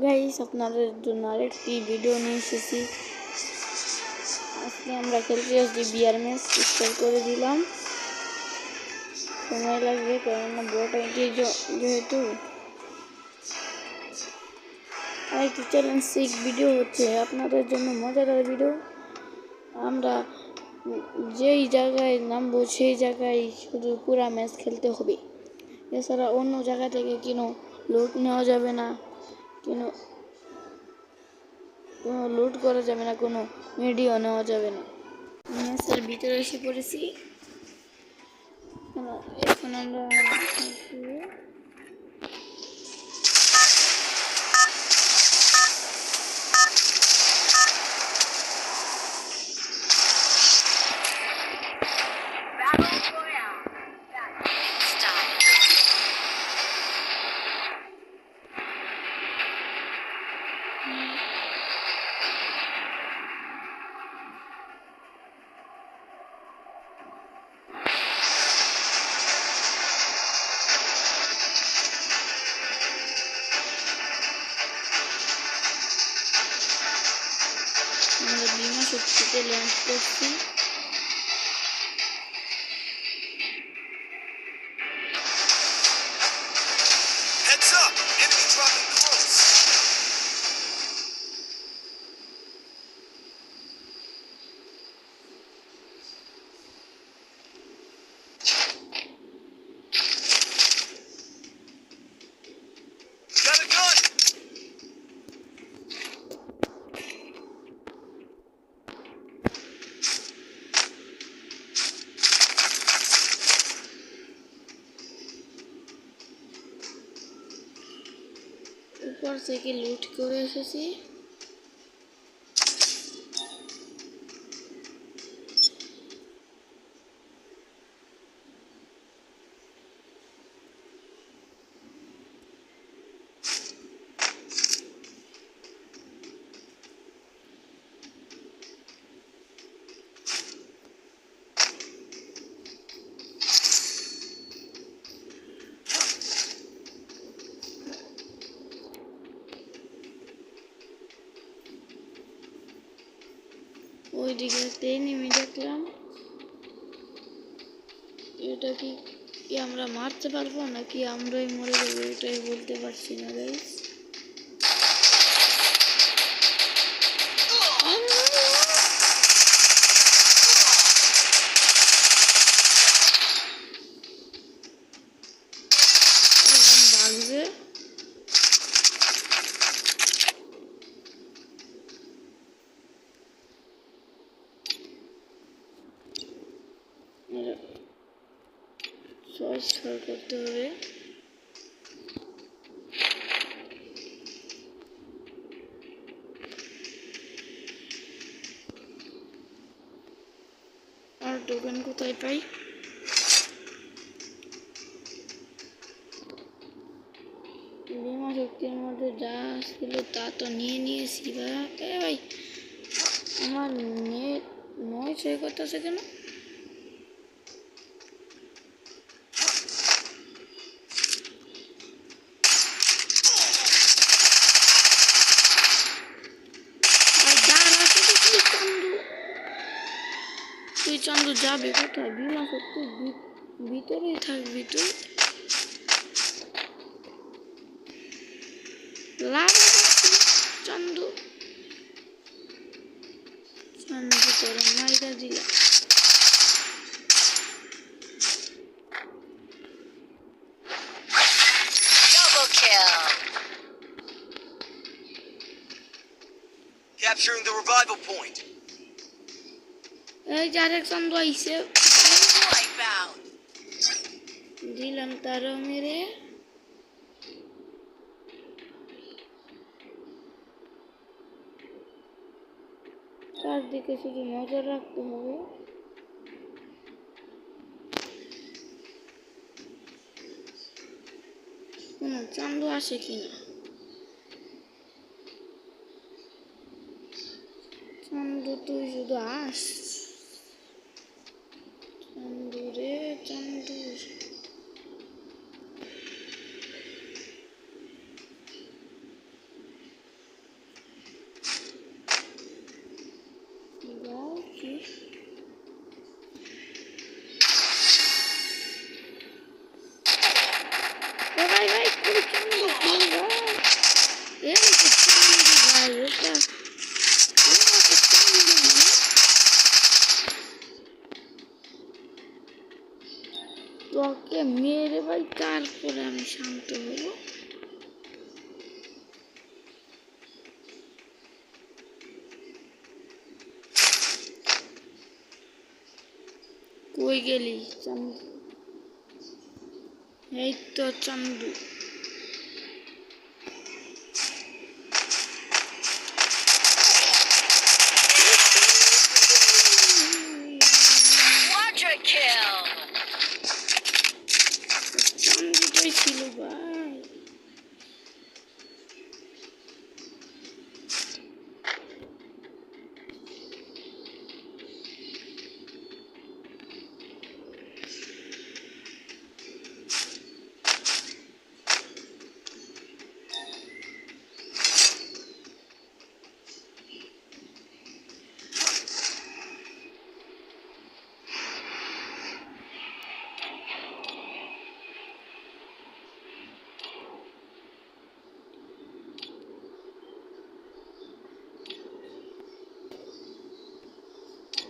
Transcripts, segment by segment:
Guys আপনাদের জন্য আরেকটি ভিডিও নিয়ে এসেছি। আজকে আমরা খেলতে আসছি বিয়ার ম্যাচ স্টার্ট করে দিলাম। সময় লাগবে কারণ বড় যেহেতু আরেকটি চ্যালেঞ্জিং ভিডিও হচ্ছে আপনাদের জন্য মজাদার ভিডিও। আমরা যেই জায়গায় নামবো সেই জায়গায় শুধু পুরা ম্যাচ খেলতে হবে। এছাড়া অন্য জায়গা থেকে কোনো লুট নেওয়া যাবে না, কোনো লুট করা যাবে না, কোনো ভিডিও নেওয়া যাবে না। ম্যাচের ভিতরে এসে পড়েছি। এখন আমরা বিমা শক্তিতে ল্যান্ড করছি। উপর থেকে লুট করে এসেছি। ওইদিকে একটা এনিমি দেখলাম। এটা কি আমরা মারতে পারবো নাকি আমরাই মরে যাবো এটাই বলতে পারছি না গাইস। ভাগছে সহজ করতে হবে। আর টোকেন কোথায় পাই? বিমা শক্তির মধ্যে যা ছিল তা তো নিয়ে নিয়েছি ভাই। আমার নেট নয় সে করতেছে কেন? তুই চন্দ্র যাবে কোথায়? বিমা শক্তির ভিতরেই থাকবি তুই। চন্দ্র তোর মাইরা দিলা। Capturing the revival point. এই আরেক চন্দ্র আইছে, দিলাম তারও মেরে। চারদিকে শুধু নজর রাখতে হবে। কোনো চান্দু আসে কিনা? চান্দু তুই শুধু আস। চান্দু রে চান্দু। তারপরে আমি শান্ত হব। কই গেলি চান্দু? এই তো চান্দু। Quadra kill. চান্দুটাই ছিল ভাই।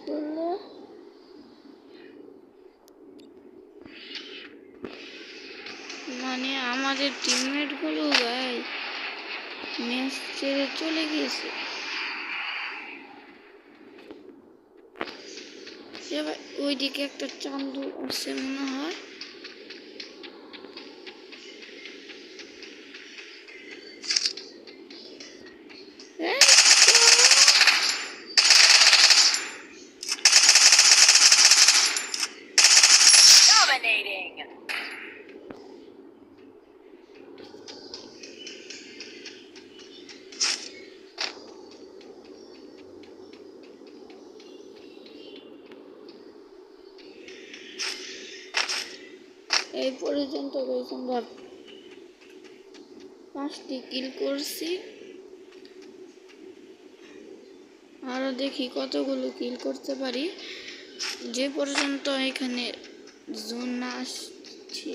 বললো মানে আমাদের টিমমেট গুলো ভাই ম্যাচ ছেড়ে চলে গিয়েছে। এবার ওইদিকে একটা চান্দু আছে মনে হয়। এই Dominating. এই পর্যন্ত গাইস আমরা 5টি কিল করছি। আরো দেখি কতগুলো কিল করতে পারি যে পর্যন্ত এখানে জোন না আসছে।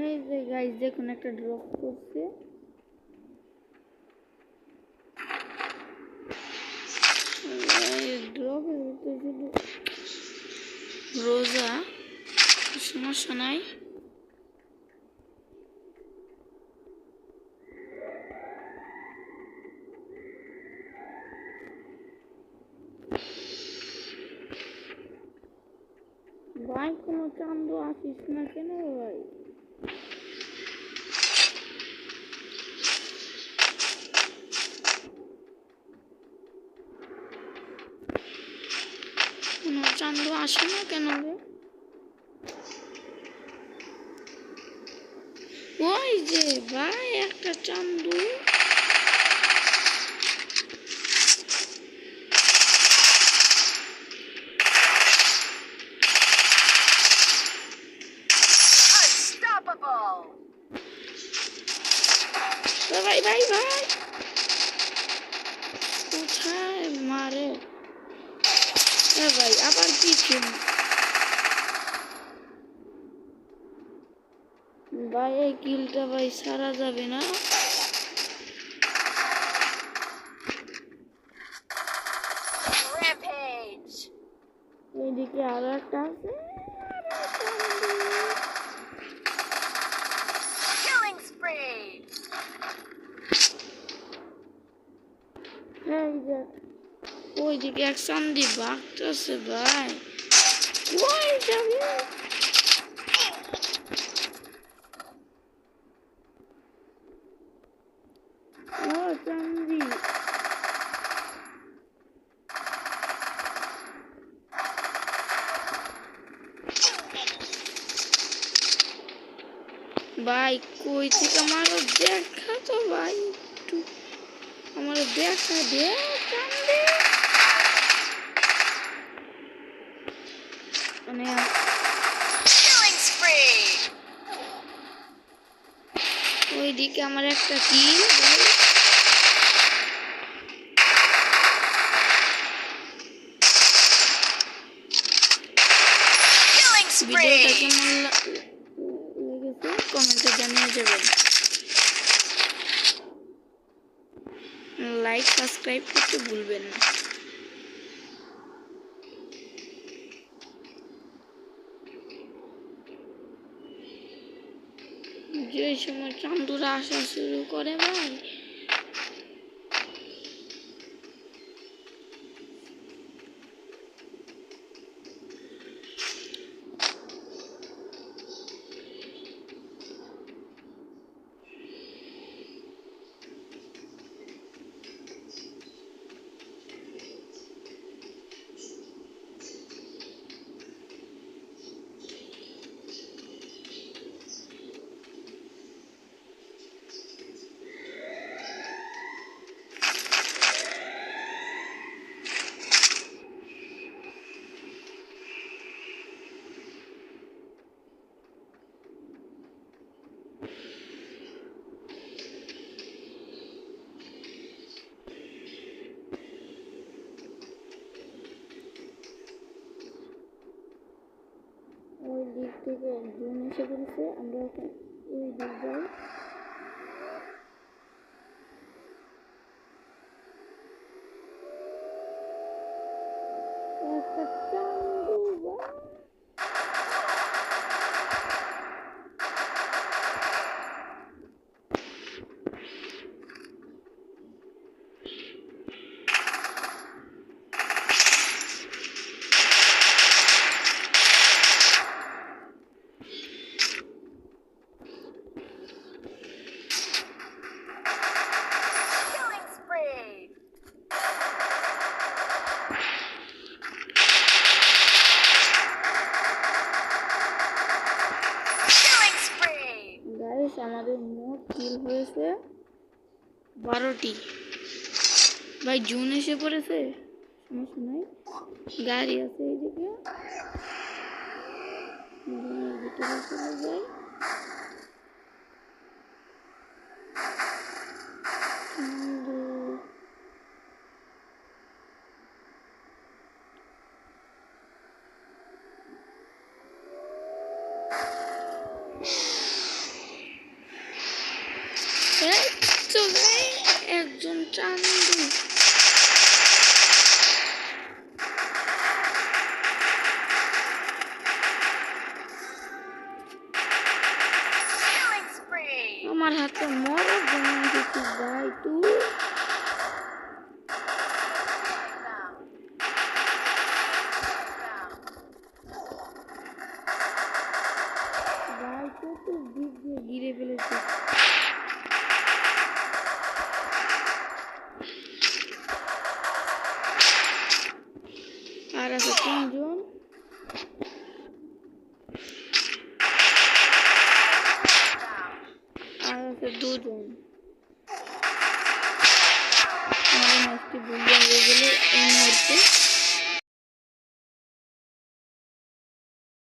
এই যে গাইস দেখুন একটা ড্রপ করছে। ড্রপের ভিতরে শুধু রোজা, সমস্যা নাই। ভাই কোনো চান্দু আসিস না কেন ভাই? কোনো চান্দু আসে না কেন রে? ওই যে ভাই একটা চান্দু। Unstoppable. ভাই ভাই ভাই কোথায় মারে? ভাই আবার কি ছিল ভাই? এই কিলটা ভাই সারা যাবে না। Rampage. এইদিকে আরো একটা আছে। Killing spree. এই যে ওইদিকে এক চান্দি বাঘটাছে ভাই। ওই যাবে ও চান্দি। ভাই কই থেকে আমারও দেখা তো ভাই, একটু আমার দেখা দে চান্দি। মানে Killing spree. ওইদিকে আমার একটা কিল ভাই। ভিডিওটা spree. কেমন লেগেছে কমেন্টে জানিয়ে যাবেন। লাইক সাবস্ক্রাইব করতে ভুলবেন না। যে সময় চান্দুরা আসা শুরু করে ভাই, ওই দিক থেকে জুন এসে পড়েছে, আমরা এখন ওই দিক যাই। একটা চান্দু ভাই। Killing spree. Killing spree. Guys আমাদের মোট কিল হয়েছে 12টি। ভাই জুন এসে পড়েছে, সমস্যা নাই, গাড়ি আছে এইদিকে, জুনের ভিতরে চলে যাই। চান্দু এই তো ভাই, একজন চান্দু। Killing spree. আমার হাতে মরার জন্য কিছু ভাই তুই Down. ভাই কত দিক দিয়ে গিরে ফেলেছে। আর আছে তিনজন।